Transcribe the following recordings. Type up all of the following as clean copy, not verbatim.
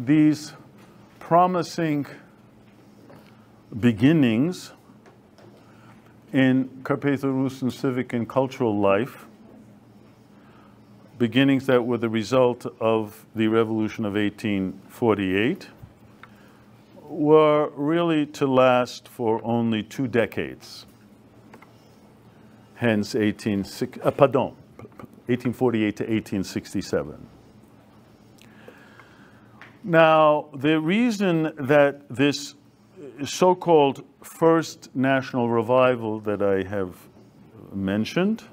these promising beginnings in Carpatho-Rusyn civic and cultural life, beginnings that were the result of the revolution of 1848, were really to last for only 2 decades. Hence 1848 to 1867. Now, the reason that this so-called first national revival that I have mentioned,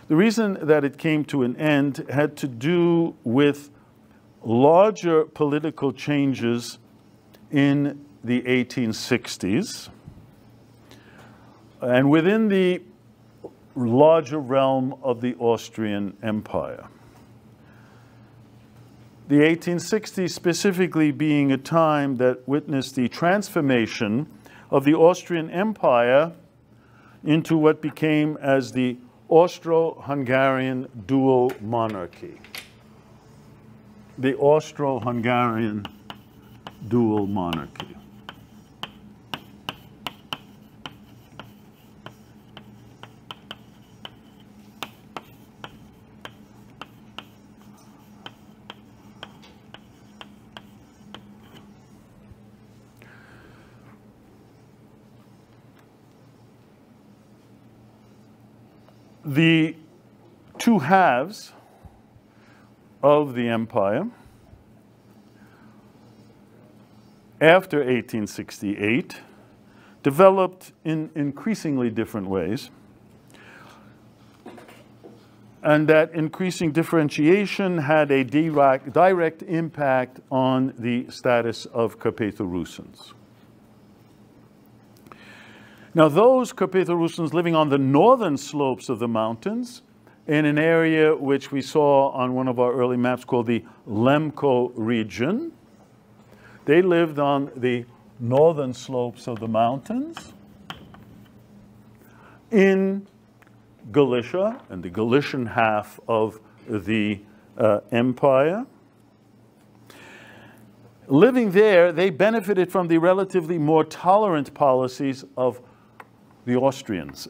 the reason that it came to an end had to do with larger political changes in the 1860s and within the larger realm of the Austrian Empire. The 1860s specifically being a time that witnessed the transformation of the Austrian Empire into what became as the Austro-Hungarian dual monarchy. The Austro-Hungarian dual monarchy. The two halves of the empire after 1868 developed in increasingly different ways, and that increasing differentiation had a direct impact on the status of Carpatho-Rusyns. Now, those Carpatho-Rusyns living on the northern slopes of the mountains in an area which we saw on one of our early maps called the Lemko region, they lived on the northern slopes of the mountains in Galicia and the Galician half of the empire. Living there, they benefited from the relatively more tolerant policies of the Austrians,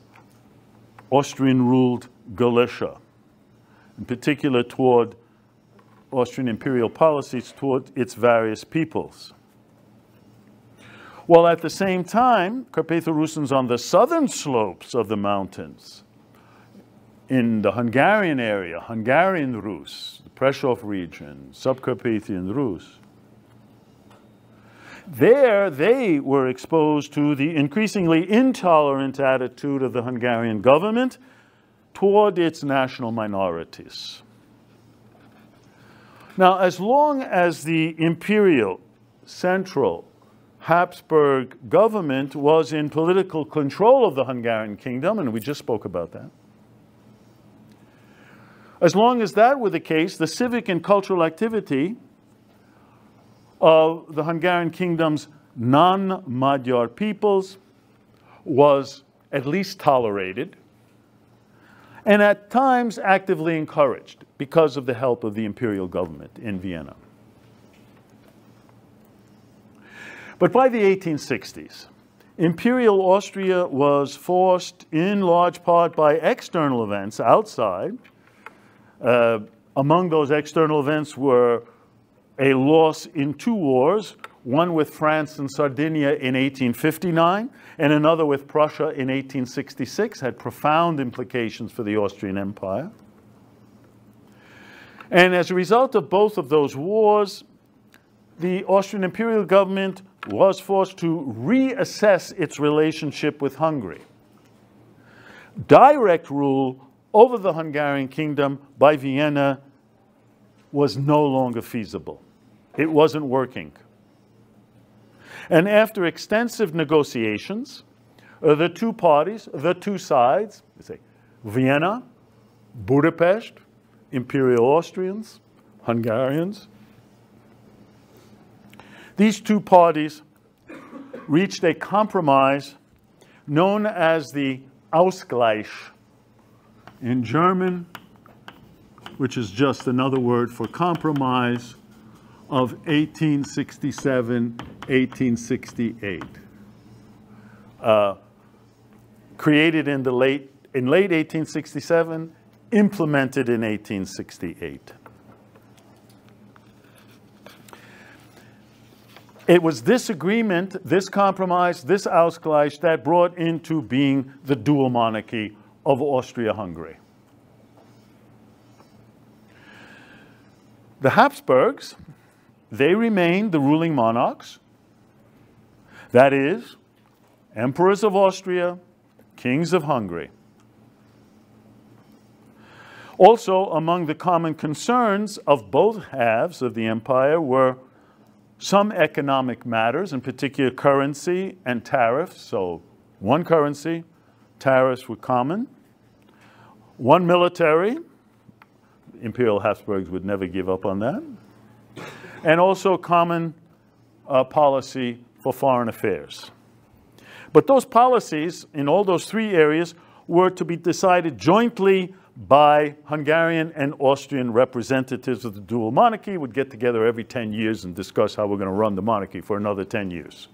Austrian-ruled Galicia, in particular toward Austrian imperial policies toward its various peoples. While at the same time, Carpatho-Rusyns on the southern slopes of the mountains, in the Hungarian area, Hungarian Rus, the Prešov region, Subcarpathian Rus, there, they were exposed to the increasingly intolerant attitude of the Hungarian government toward its national minorities. Now, as long as the imperial, central, Habsburg government was in political control of the Hungarian kingdom, and we just spoke about that, as long as that were the case, the civic and cultural activity of the Hungarian kingdom's non-Magyar peoples was at least tolerated and at times actively encouraged because of the help of the imperial government in Vienna. But by the 1860s, Imperial Austria was forced in large part by external events outside. Among those external events were a loss in 2 wars, one with France and Sardinia in 1859, and another with Prussia in 1866, had profound implications for the Austrian Empire. And as a result of both of those wars, the Austrian imperial government was forced to reassess its relationship with Hungary. Direct rule over the Hungarian kingdom by Vienna was no longer feasible. It wasn't working. And after extensive negotiations, the two parties, the two sides, say Vienna, Budapest, Imperial Austrians, Hungarians, these two parties reached a compromise known as the Ausgleich in German, which is just another word for compromise, of 1867, 1868. Created in late 1867, implemented in 1868. It was this agreement, this compromise, this Ausgleich that brought into being the dual monarchy of Austria-Hungary. The Habsburgs, they remained the ruling monarchs. That is, emperors of Austria, kings of Hungary. Also, among the common concerns of both halves of the empire were some economic matters, in particular currency and tariffs. So one currency, tariffs were common. One military, Imperial Habsburgs would never give up on that. And also common policy for foreign affairs. But those policies in all those three areas were to be decided jointly by Hungarian and Austrian representatives of the dual monarchy, would get together every 10 years and discuss how we're going to run the monarchy for another 10 years.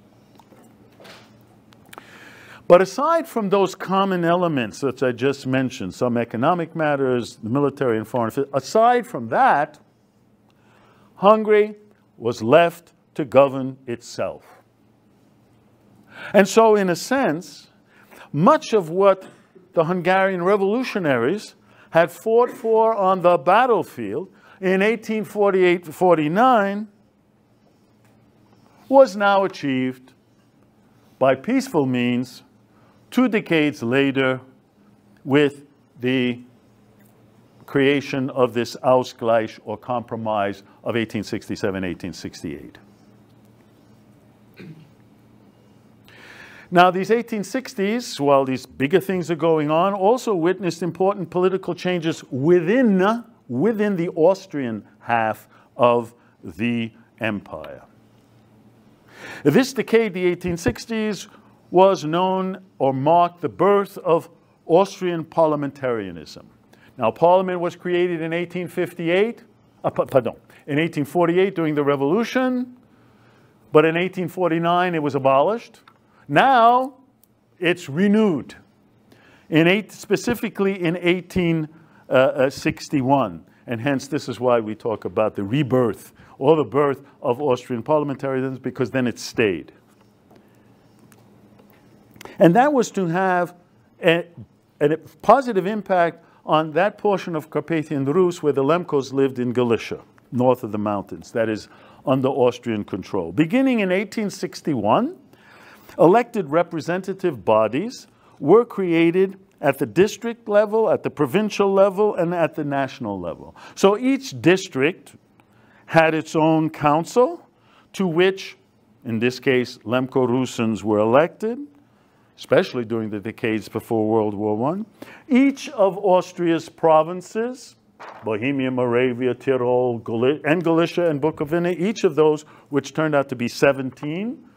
But aside from those common elements that I just mentioned, some economic matters, the military and foreign affairs, aside from that, Hungary was left to govern itself. And so, in a sense, much of what the Hungarian revolutionaries had fought for on the battlefield in 1848-49 was now achieved by peaceful means 2 decades later with the creation of this Ausgleich or compromise of 1867-1868. Now, these 1860s, while these bigger things are going on, also witnessed important political changes within the Austrian half of the empire. This decade, the 1860s, was known or marked the birth of Austrian parliamentarianism. Now, Parliament was created in 1848 during the Revolution, but in 1849 it was abolished. Now, it's renewed, specifically in 1861. And hence, this is why we talk about the rebirth or the birth of Austrian parliamentarism, because then it stayed. And that was to have a positive impact on that portion of Carpathian Rus where the Lemkos lived in Galicia, north of the mountains, that is under Austrian control. Beginning in 1861, elected representative bodies were created at the district level, at the provincial level, and at the national level. So each district had its own council, to which, in this case, Lemko-Rusyns were elected, especially during the decades before World War I. Each of Austria's provinces, Bohemia, Moravia, Tyrol, and Galicia and Bukovina, each of those, which turned out to be 17,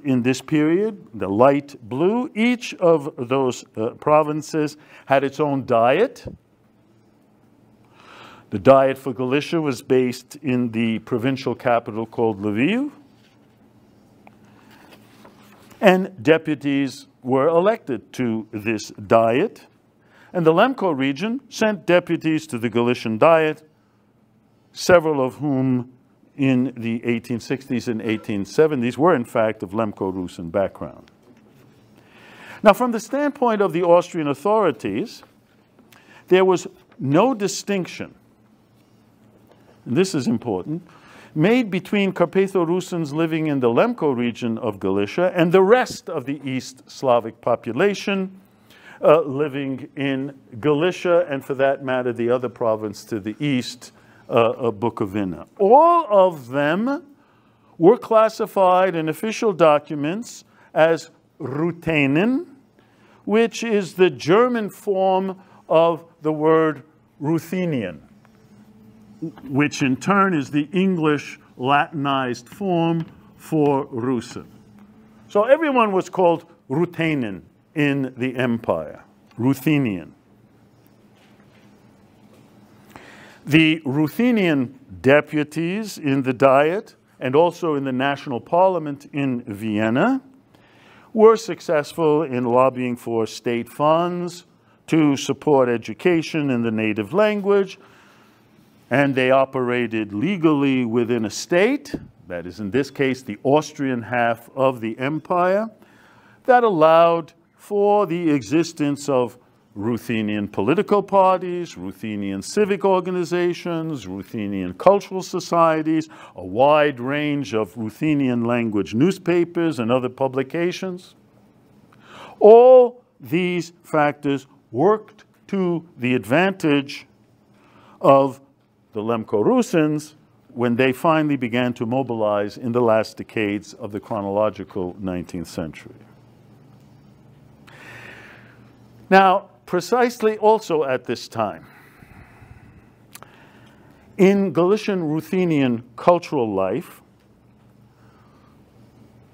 in this period, the light blue, each of those provinces had its own diet. The diet for Galicia was based in the provincial capital called Lviv. And deputies were elected to this diet. And the Lemko region sent deputies to the Galician Diet, several of whom in the 1860s and 1870s were in fact of Lemko-Rusyn background. Now, from the standpoint of the Austrian authorities, there was no distinction, and this is important, made between Carpatho-Rusyns living in the Lemko region of Galicia and the rest of the East Slavic population living in Galicia, and for that matter, the other province to the east, Bukovina. All of them were classified in official documents as Ruthenen, which is the German form of the word Ruthenian, which in turn is the English Latinized form for Rusin. So everyone was called Ruthenen in the empire, Ruthenian. The Ruthenian deputies in the Diet and also in the National Parliament in Vienna, were successful in lobbying for state funds to support education in the native language, and they operated legally within a state, that is in this case the Austrian half of the empire, that allowed for the existence of Ruthenian political parties, Ruthenian civic organizations, Ruthenian cultural societies, a wide range of Ruthenian language newspapers and other publications. All these factors worked to the advantage of the Lemko-Rusyns when they finally began to mobilize in the last decades of the chronological 19th century. Now, precisely also at this time, in Galician Ruthenian cultural life,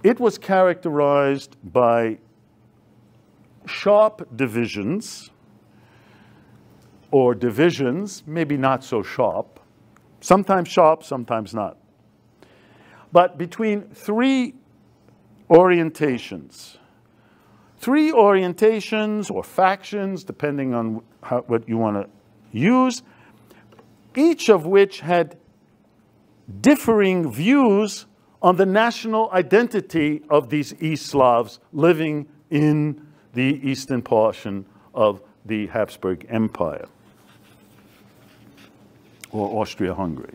it was characterized by sharp divisions, or divisions, maybe not so sharp, sometimes not, but between three orientations or factions, depending on what you want to use, each of which had differing views on the national identity of these East Slavs living in the eastern portion of the Habsburg Empire, or Austria-Hungary.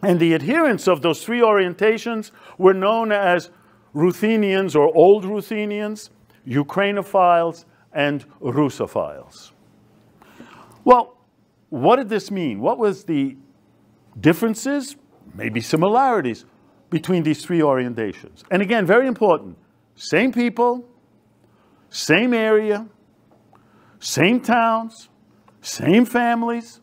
And the adherents of those three orientations were known as Ruthenians or Old Ruthenians, Ukrainophiles, and Russophiles. Well, what did this mean? What was the differences, maybe similarities, between these three orientations? And again, very important, same people, same area, same towns, same families,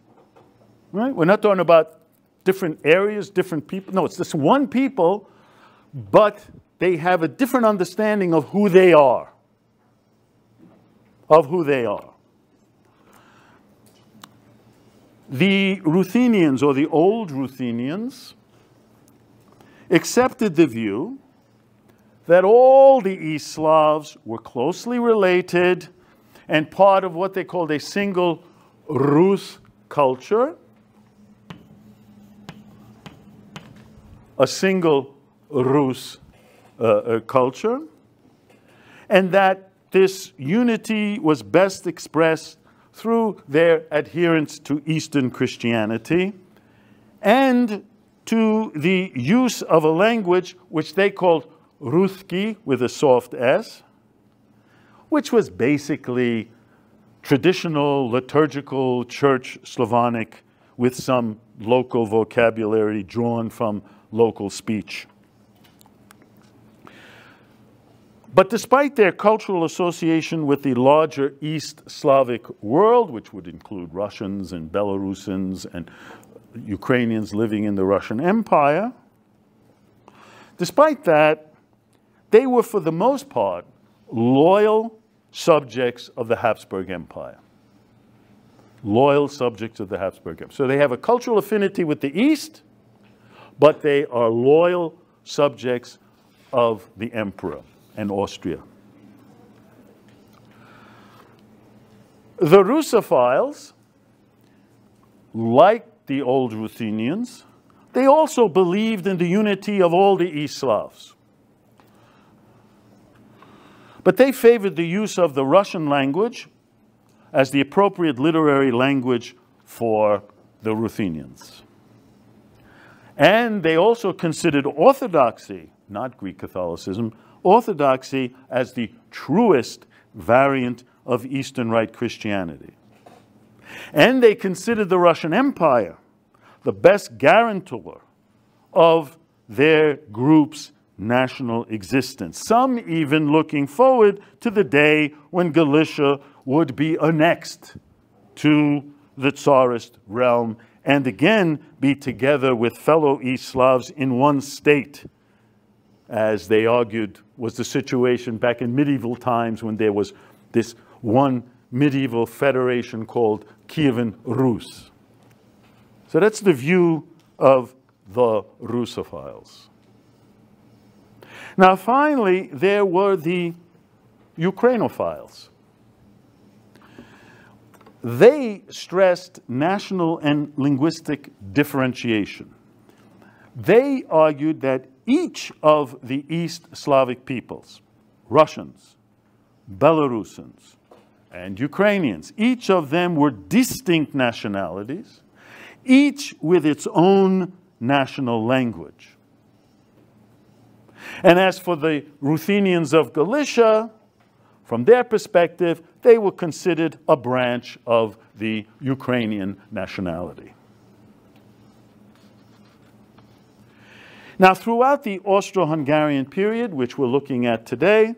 right? We're not talking about different areas, different people. No, it's this one people, but they have a different understanding of who they are. The Ruthenians, or the Old Ruthenians, accepted the view that all the East Slavs were closely related and part of what they called a single Rus culture, a single Rus culture, and that this unity was best expressed through their adherence to Eastern Christianity and to the use of a language which they called Ruski, with a soft S, which was basically traditional liturgical church Slavonic with some local vocabulary drawn from local speech. But despite their cultural association with the larger East Slavic world, which would include Russians and Belarusians and Ukrainians living in the Russian Empire, despite that, they were for the most part loyal subjects of the Habsburg Empire. Loyal subjects of the Habsburg Empire. So they have a cultural affinity with the East, but they are loyal subjects of the Emperor and Austria. The Russophiles, like the Old Ruthenians, they also believed in the unity of all the East Slavs. But they favored the use of the Russian language as the appropriate literary language for the Ruthenians. And they also considered Orthodoxy, not Greek Catholicism, Orthodoxy as the truest variant of Eastern Rite Christianity. And they considered the Russian Empire the best guarantor of their group's national existence. Some even looking forward to the day when Galicia would be annexed to the Tsarist realm and again be together with fellow East Slavs in one state, as they argued was the situation back in medieval times when there was this one medieval federation called Kievan Rus. So that's the view of the Russophiles. Now finally, there were the Ukrainophiles. They stressed national and linguistic differentiation. They argued that each of the East Slavic peoples, Russians, Belarusians, and Ukrainians, each of them were distinct nationalities, each with its own national language. And as for the Ruthenians of Galicia, from their perspective, they were considered a branch of the Ukrainian nationality. Now, throughout the Austro-Hungarian period, which we're looking at today,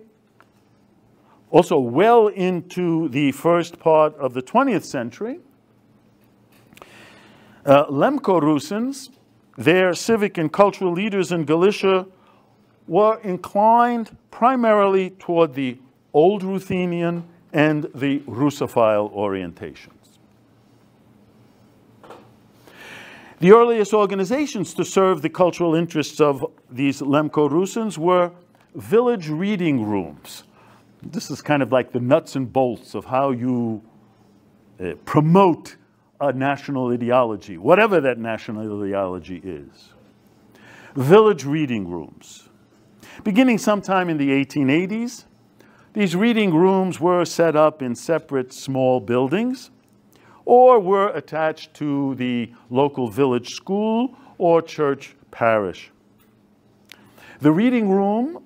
also well into the first part of the 20th century, Lemko-Rusyns, their civic and cultural leaders in Galicia, were inclined primarily toward the Old Ruthenian and the Russophile orientations. The earliest organizations to serve the cultural interests of these Lemko-Rusyns were village reading rooms. This is kind of like the nuts and bolts of how you promote a national ideology, whatever that national ideology is. Village reading rooms. Beginning sometime in the 1880s, these reading rooms were set up in separate small buildings or were attached to the local village school or church parish. The reading room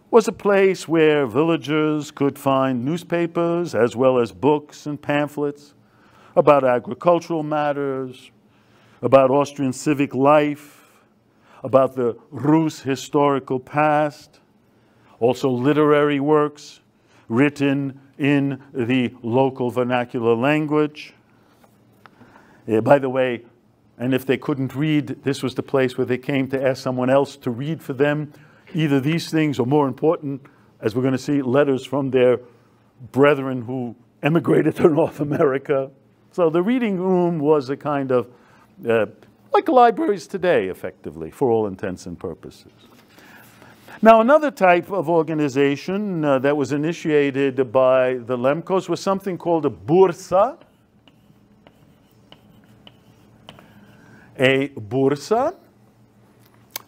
was a place where villagers could find newspapers as well as books and pamphlets about agricultural matters, about Austrian civic life, about the Rus historical past, also literary works written in the local vernacular language. By the way, and if they couldn't read, this was the place where they came to ask someone else to read for them either these things or, more important, as we're going to see, letters from their brethren who emigrated to North America. So the reading room was a kind of, like libraries today, effectively, for all intents and purposes. Now, another type of organization that was initiated by the Lemkos was something called a bursa. A bursa.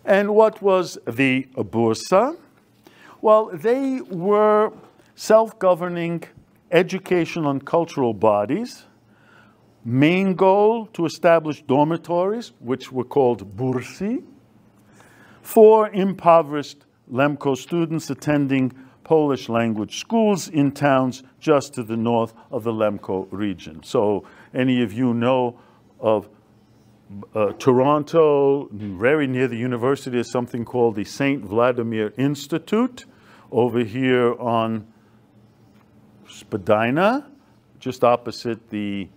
And what was the bursa? Well, they were self-governing educational and cultural bodies. Main goal to establish dormitories, which were called bursi, for impoverished Lemko students attending Polish language schools in towns just to the north of the Lemko region. So any of you know of Toronto, very near the university, is something called the St. Vladimir Institute, over here on Spadina, just opposite the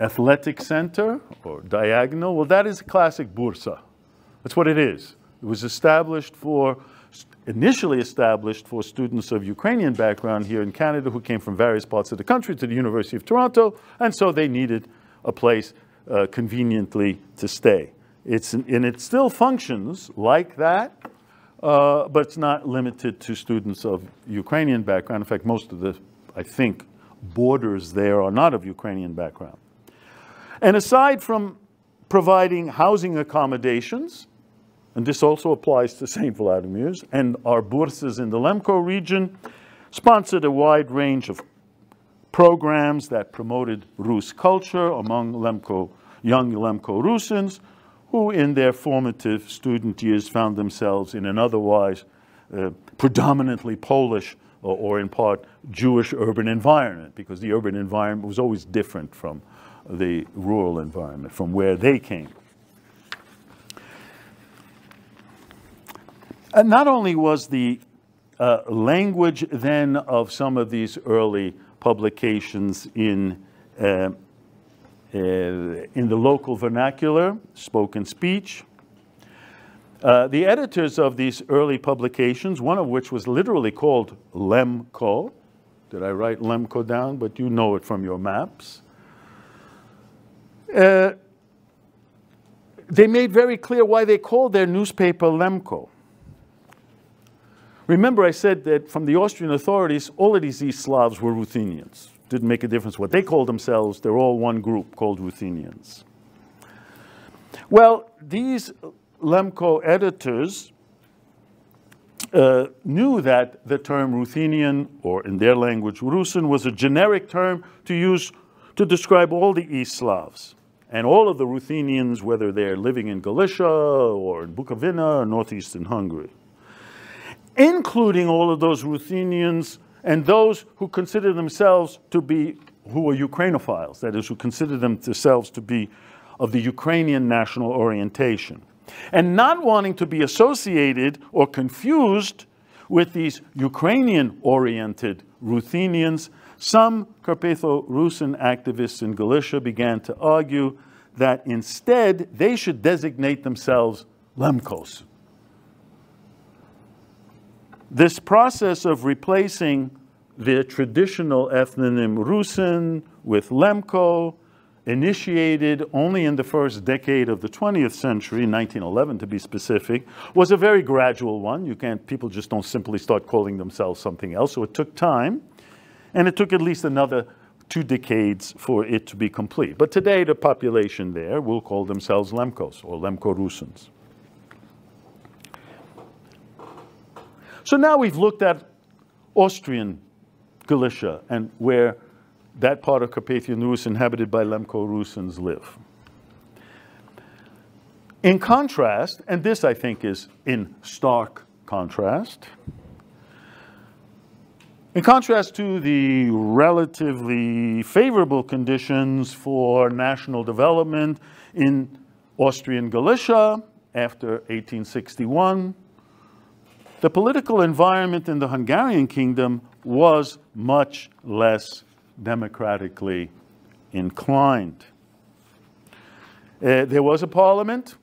athletic center, or diagonal. Well, that is a classic bursa. That's what it is. It was established for, initially established for students of Ukrainian background here in Canada who came from various parts of the country to the University of Toronto, and so they needed a place conveniently to stay. And it still functions like that, but it's not limited to students of Ukrainian background. In fact, most of the, I think, boarders there are not of Ukrainian background. And aside from providing housing accommodations, and this also applies to St. Vladimir's, and our bursas in the Lemko region sponsored a wide range of programs that promoted Rus culture among young Lemko-Rusyns, who in their formative student years found themselves in an otherwise predominantly Polish or in part Jewish urban environment, because the urban environment was always different from the rural environment, from where they came. And not only was the language then of some of these early publications in the local vernacular, spoken speech. The editors of these early publications, one of which was literally called Lemko. Did I write Lemko down? But you know it from your maps. they made very clear why they called their newspaper Lemko. Remember, I said that from the Austrian authorities, all of these East Slavs were Ruthenians. Didn't make a difference what they called themselves. They're all one group called Ruthenians. Well, these Lemko editors knew that the term Ruthenian, or in their language Rusyn, was a generic term to use to describe all the East Slavs. And all of the Ruthenians, whether they're living in Galicia or in Bukovina or northeastern Hungary, including all of those Ruthenians and those who consider themselves to be, who are Ukrainophiles, that is, who consider themselves to be of the Ukrainian national orientation, and not wanting to be associated or confused with these Ukrainian-oriented Ruthenians. Some Carpatho-Rusyn activists in Galicia began to argue that instead they should designate themselves Lemkos. This process of replacing the traditional ethnonym Rusyn with Lemko, initiated only in the first decade of the 20th century, 1911 to be specific, was a very gradual one. People just don't simply start calling themselves something else, so it took time. And it took at least another 2 decades for it to be complete. But today, the population there will call themselves Lemkos or Lemko-Rusyns. So now we've looked at Austrian Galicia and where that part of Carpathian Rus inhabited by Lemko-Rusyns live. In contrast, and this I think is in stark contrast, in contrast to the relatively favorable conditions for national development in Austrian Galicia after 1861, the political environment in the Hungarian kingdom was much less democratically inclined. There was a parliament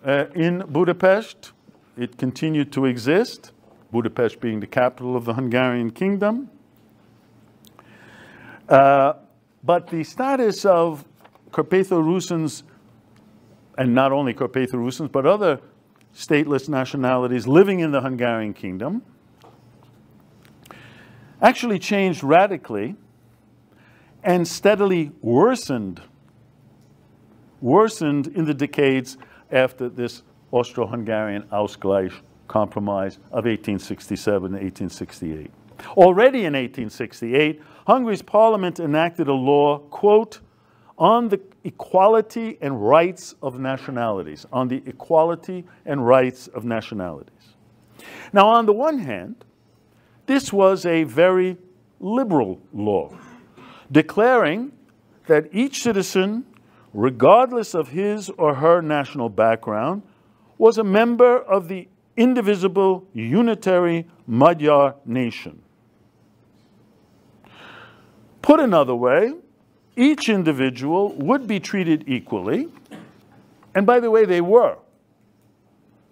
in Budapest. It continued to exist, Budapest being the capital of the Hungarian kingdom. But the status of Carpatho-Rusyns, and not only Carpatho-Rusyns, but other stateless nationalities living in the Hungarian kingdom, actually changed radically and steadily worsened in the decades after this Austro-Hungarian Ausgleich Compromise of 1867 and 1868. Already in 1868, Hungary's parliament enacted a law, quote, on the equality and rights of nationalities, on the equality and rights of nationalities. Now, on the one hand, this was a very liberal law, declaring that each citizen, regardless of his or her national background, was a member of the indivisible, unitary Magyar nation. Put another way, each individual would be treated equally, and by the way, they were,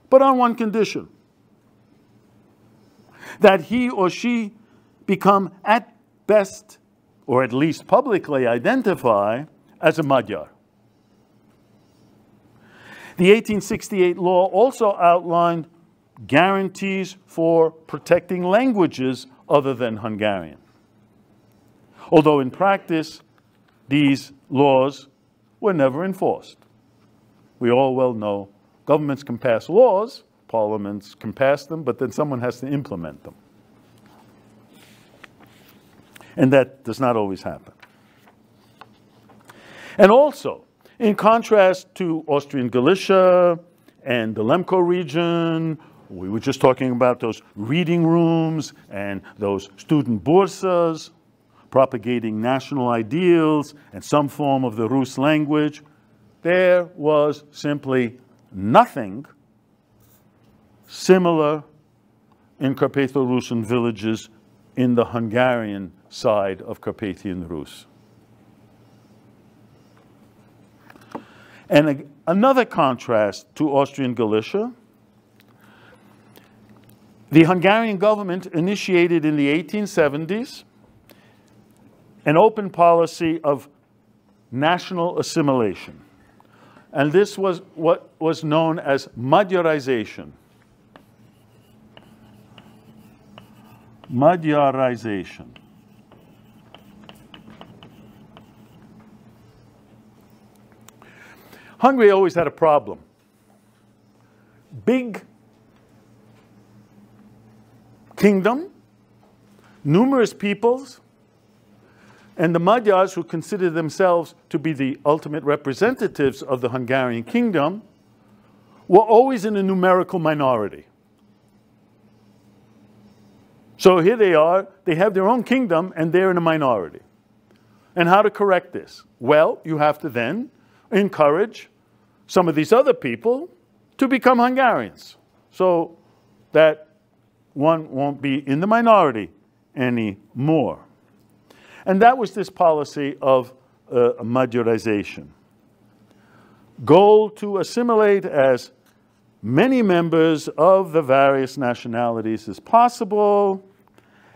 but on one condition: that he or she become at best, or at least publicly identify, as a Magyar. The 1868 law also outlined guarantees for protecting languages other than Hungarian. Although in practice, these laws were never enforced. We all well know governments can pass laws, parliaments can pass them, but then someone has to implement them. And that does not always happen. And also, in contrast to Austrian Galicia and the Lemko region, we were just talking about those reading rooms and those student bursas, propagating national ideals and some form of the Rus language. There was simply nothing similar in Carpatho-Rusyn villages in the Hungarian side of Carpathian Rus. And another contrast to Austrian Galicia, the Hungarian government initiated in the 1870s an open policy of national assimilation. And this was what was known as Magyarization. Magyarization. Hungary always had a problem. Big kingdom, numerous peoples, and the Magyars, who considered themselves to be the ultimate representatives of the Hungarian kingdom, were always in a numerical minority. So here they are, they have their own kingdom, and they're in a minority. And how to correct this? Well, you have to then encourage some of these other people to become Hungarians, so that one won't be in the minority anymore. And that was this policy of Magyarization. Goal to assimilate as many members of the various nationalities as possible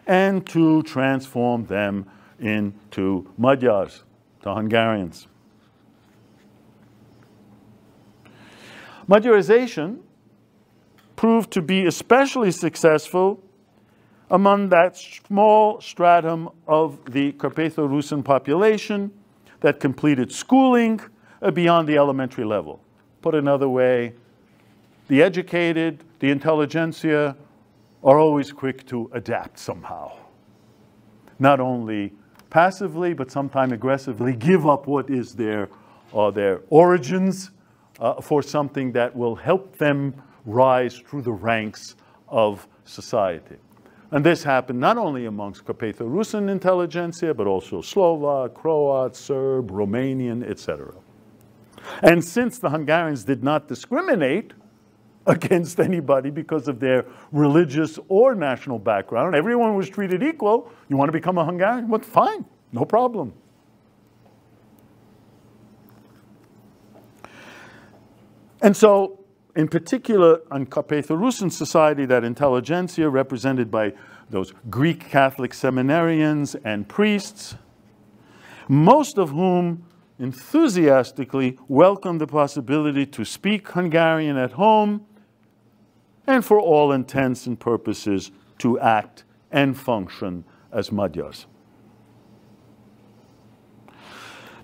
and to transform them into Magyars, to Hungarians. Magyarization proved to be especially successful among that small stratum of the Carpatho-Rusyn population that completed schooling beyond the elementary level. Put another way, the educated, the intelligentsia, are always quick to adapt somehow. Not only passively, but sometimes aggressively give up what is their origins for something that will help them rise through the ranks of society. And this happened not only amongst Carpatho-Rusyn intelligentsia, but also Slovak, Croat, Serb, Romanian, etc. And since the Hungarians did not discriminate against anybody because of their religious or national background, everyone was treated equal. You want to become a Hungarian? Well, fine, no problem. And so, in particular, in Carpatho-Rusyn society, that intelligentsia represented by those Greek Catholic seminarians and priests, most of whom enthusiastically welcomed the possibility to speak Hungarian at home and for all intents and purposes to act and function as Magyars.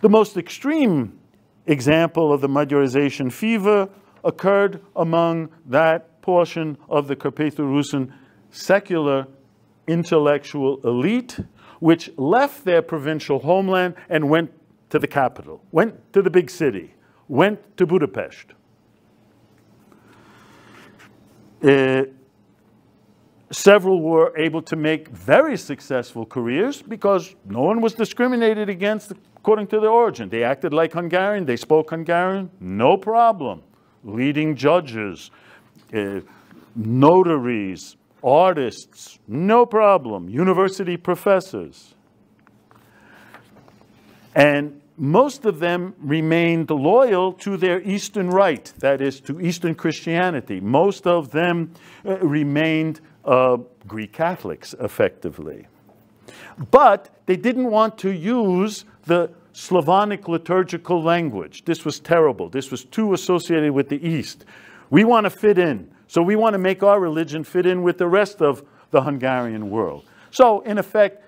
The most extreme example of the Magyarization fever occurred among that portion of the Carpatho-Rusyn secular intellectual elite, which left their provincial homeland and went to the capital, went to the big city, went to Budapest. Several were able to make very successful careers because no one was discriminated against according to their origin. They acted like Hungarian, they spoke Hungarian, no problem. Leading judges, notaries, artists, no problem. University professors. And most of them remained loyal to their Eastern rite, that is, to Eastern Christianity. Most of them remained Greek Catholics, effectively. But they didn't want to use the Slavonic liturgical language. This was terrible. This was too associated with the East. We want to fit in. So we want to make our religion fit in with the rest of the Hungarian world. So, in effect,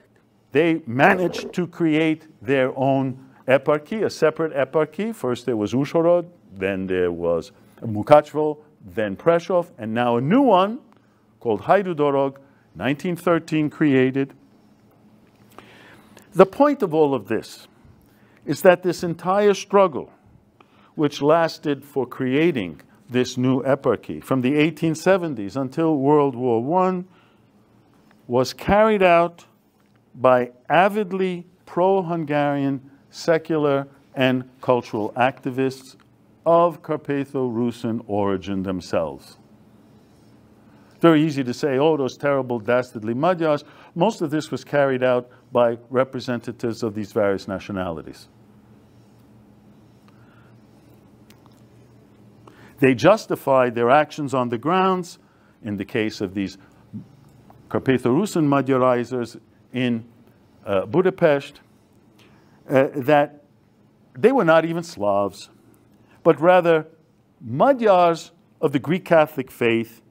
they managed to create their own eparchy, a separate eparchy. First there was Uzhok, then there was Mukachevo, then Prešov, and now a new one called Hajdú-Dorog, 1913 created. The point of all of this is that this entire struggle, which lasted for creating this new eparchy from the 1870s until World War I, was carried out by avidly pro-Hungarian secular and cultural activists of Carpatho-Rusyn origin themselves. Very easy to say, oh, those terrible, dastardly Magyars. Most of this was carried out by representatives of these various nationalities. They justified their actions on the grounds, in the case of these Carpatho-Rusyn Magyarizers in Budapest, that they were not even Slavs, but rather Magyars of the Greek Catholic faith,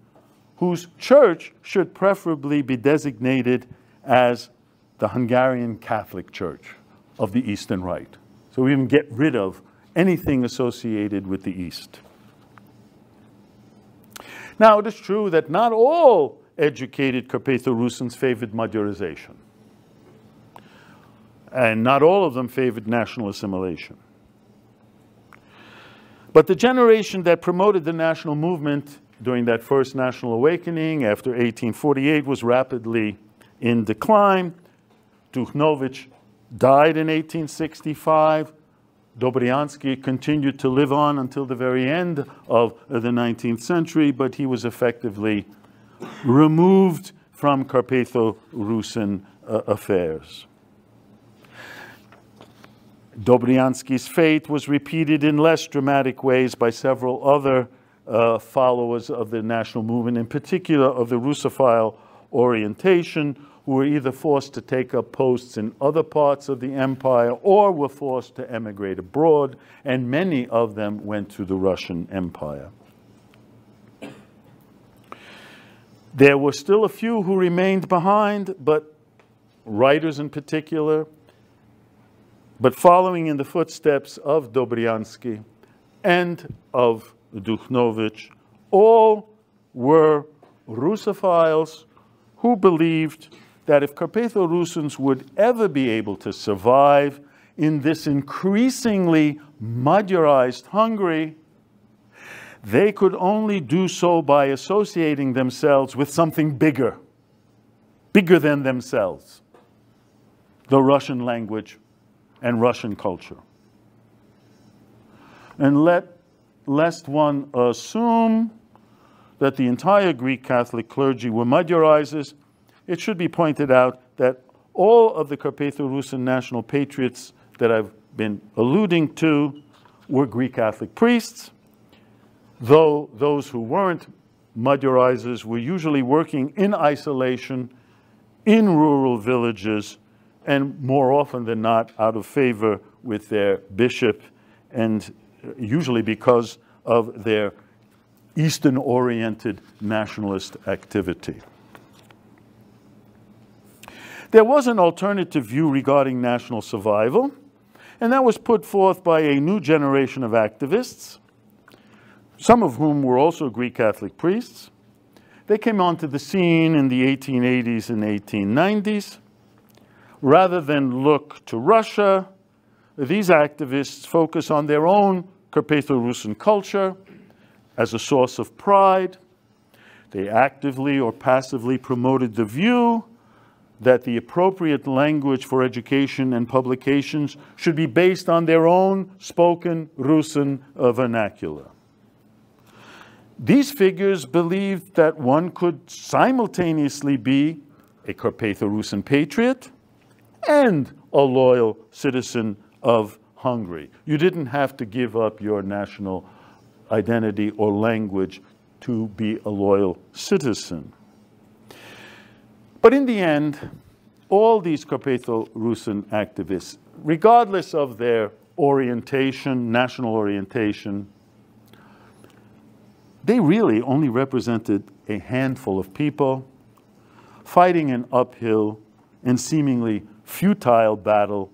whose church should preferably be designated as the Hungarian Catholic Church of the Eastern Rite. So we even get rid of anything associated with the East. Now, it is true that not all educated Carpatho-Rusyns favored Magyarization, and not all of them favored national assimilation. But the generation that promoted the national movement during that first national awakening after 1848 was rapidly in decline. Duchnovich died in 1865. Dobryansky continued to live on until the very end of the 19th century, but he was effectively removed from Carpatho-Rusyn affairs. Dobryansky's fate was repeated in less dramatic ways by several other followers of the national movement, in particular of the Russophile orientation, who were either forced to take up posts in other parts of the empire or were forced to emigrate abroad, and many of them went to the Russian Empire. There were still a few who remained behind, but writers in particular, but following in the footsteps of Dobryansky and of Duchnovich, all were Russophiles who believed that if Carpatho-Rusyns would ever be able to survive in this increasingly Magyarized Hungary, they could only do so by associating themselves with something bigger than themselves, the Russian language and Russian culture. And lest one assume that the entire Greek Catholic clergy were Magyarizers, it should be pointed out that all of the Carpatho-Rusyn national patriots that I've been alluding to were Greek Catholic priests, though those who weren't Magyarizers were usually working in isolation in rural villages, and more often than not out of favor with their bishop, and usually because of their Eastern-oriented nationalist activity. There was an alternative view regarding national survival, and that was put forth by a new generation of activists, some of whom were also Greek Catholic priests. They came onto the scene in the 1880s and 1890s. Rather than look to Russia, these activists focus on their own Carpatho-Rusyn culture as a source of pride. They actively or passively promoted the view that the appropriate language for education and publications should be based on their own spoken Rusin vernacular. These figures believed that one could simultaneously be a Carpatho-Rusyn patriot and a loyal citizen of Hungary. You didn't have to give up your national identity or language to be a loyal citizen. But in the end, all these Carpatho-Rusyn activists, regardless of their orientation, national orientation, they really only represented a handful of people fighting an uphill and seemingly futile battle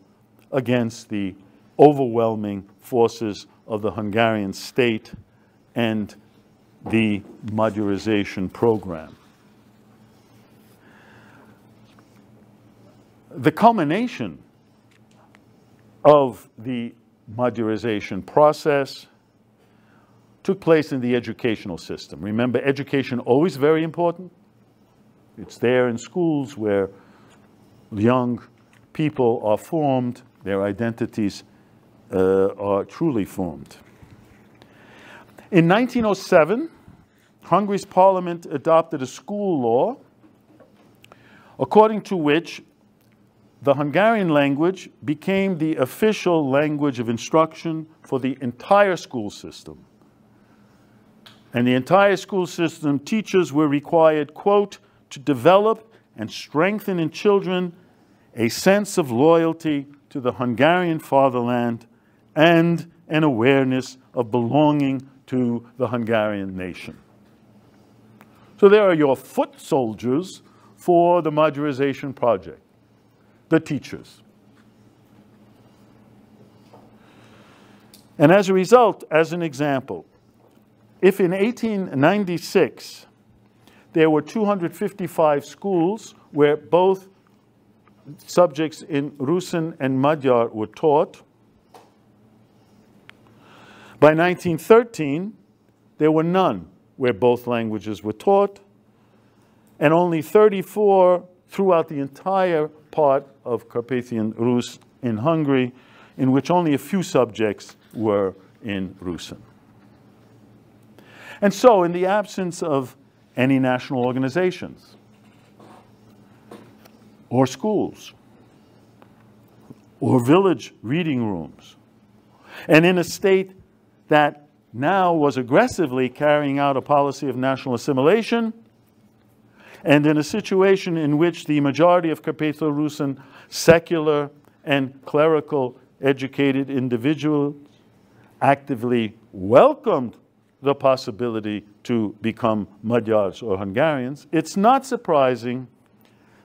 against the overwhelming forces of the Hungarian state and the Magyarization program. The culmination of the Magyarization process took place in the educational system. Remember, education always very important. It's there in schools where young people are formed, their identities are truly formed. In 1907, Hungary's parliament adopted a school law according to which the Hungarian language became the official language of instruction for the entire school system. And the entire school system teachers were required, quote, to develop and strengthen in children a sense of loyalty to the Hungarian fatherland and and awareness of belonging to the Hungarian nation. So there are your foot soldiers for the modularization project, the teachers. And as a result, as an example, if in 1896 there were 255 schools where both subjects in Rusin and Magyar were taught, by 1913 there were none where both languages were taught, and only 34 throughout the entire part of Carpathian Rus in Hungary, in which only a few subjects were in Rusin. And so, in the absence of any national organizations, or schools, or village reading rooms, and in a state that now was aggressively carrying out a policy of national assimilation, and in a situation in which the majority of Carpatho-Rusyn secular and clerical educated individuals actively welcomed the possibility to become Magyars or Hungarians, it's not surprising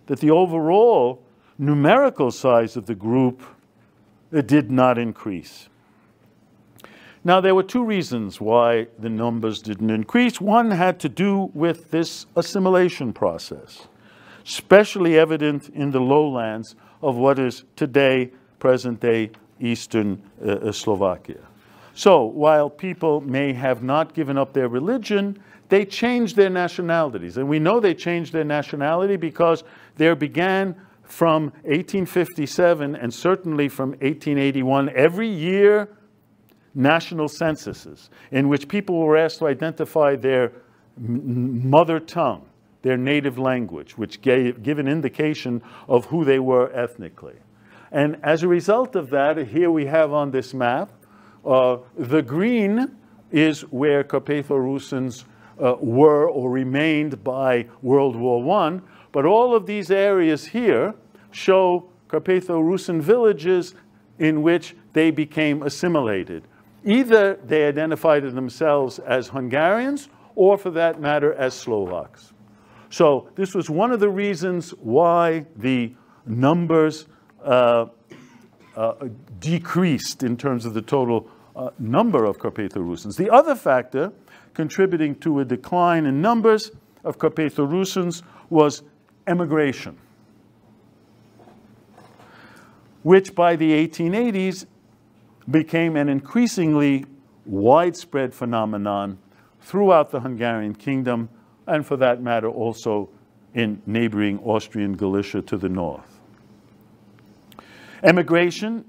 that the overall numerical size of the group did not increase. Now, there were two reasons why the numbers didn't increase. One had to do with this assimilation process, especially evident in the lowlands of what is today present-day Eastern Slovakia. So, while people may have not given up their religion, they changed their nationalities. And we know they changed their nationality because there began from 1857 and certainly from 1881 every year national censuses in which people were asked to identify their mother tongue, their native language, which give an indication of who they were ethnically. And as a result of that, here we have on this map, the green is where Carpatho-Rusyns were or remained by World War I, but all of these areas here show Carpatho-Rusyn villages in which they became assimilated. Either they identified themselves as Hungarians or, for that matter, as Slovaks. So this was one of the reasons why the numbers decreased in terms of the total number of Carpatho-Rusyns. The other factor contributing to a decline in numbers of Carpatho-Rusyns was emigration, which by the 1880s became an increasingly widespread phenomenon throughout the Hungarian kingdom, and for that matter also in neighboring Austrian Galicia to the north. Emigration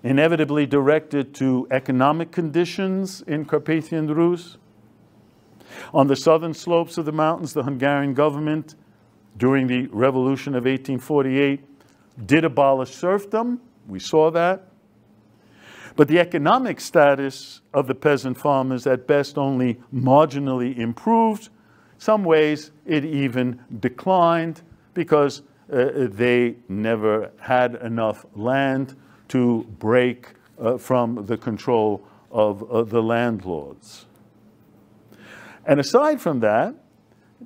inevitably directed to economic conditions in Carpathian Rus. On the southern slopes of the mountains, the Hungarian government, during the Revolution of 1848, did abolish serfdom. We saw that. But the economic status of the peasant farmers at best only marginally improved. Some ways it even declined because they never had enough land to break from the control of the landlords. And aside from that,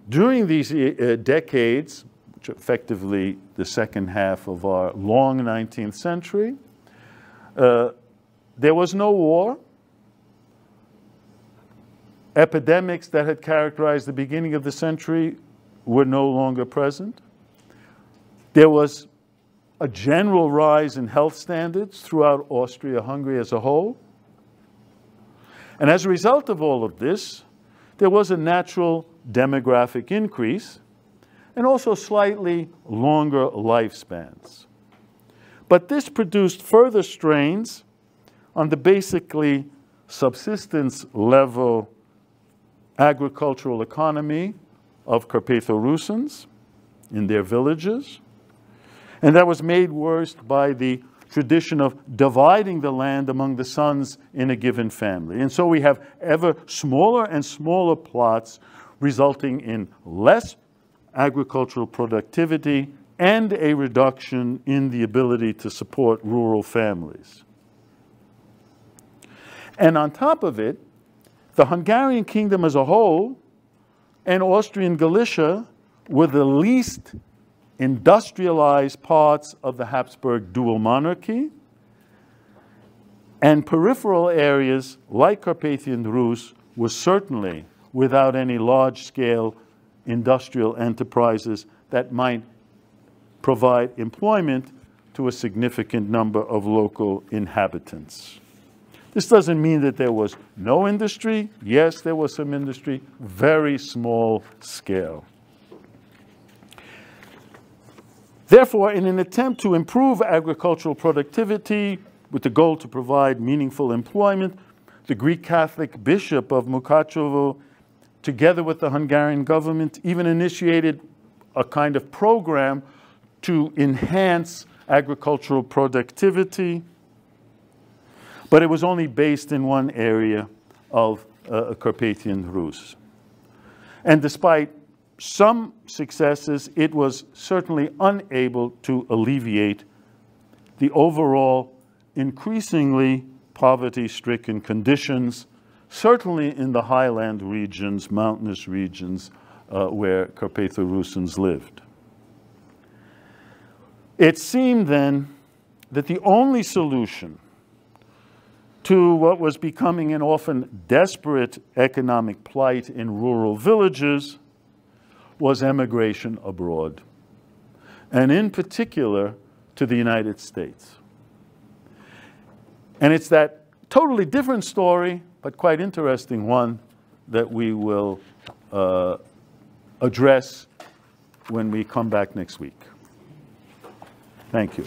during these decades, which are effectively the second half of our long 19th century, there was no war. Epidemics that had characterized the beginning of the century were no longer present. There was a general rise in health standards throughout Austria-Hungary as a whole. And as a result of all of this, there was a natural demographic increase and also slightly longer lifespans. But this produced further strains on the basically subsistence level agricultural economy of Carpatho-Rusyns in their villages. And that was made worse by the tradition of dividing the land among the sons in a given family. And so we have ever smaller and smaller plots, resulting in less agricultural productivity and a reduction in the ability to support rural families. And on top of it, the Hungarian kingdom as a whole and Austrian Galicia were the least industrialized parts of the Habsburg dual monarchy, and peripheral areas like Carpathian Rus were certainly without any large-scale industrial enterprises that might provide employment to a significant number of local inhabitants. This doesn't mean that there was no industry. Yes, there was some industry, very small scale. Therefore, in an attempt to improve agricultural productivity with the goal to provide meaningful employment, the Greek Catholic bishop of Mukachevo, together with the Hungarian government, even initiated a kind of program to enhance agricultural productivity, but it was only based in one area of Carpathian Rus. And despite some successes, it was certainly unable to alleviate the overall increasingly poverty-stricken conditions, certainly in the highland regions, mountainous regions, where Carpatho-Rusyns lived. It seemed then that the only solution to what was becoming an often desperate economic plight in rural villages was emigration abroad, and in particular to the United States. And it's that totally different story, but quite interesting one, that we will address when we come back next week. Thank you.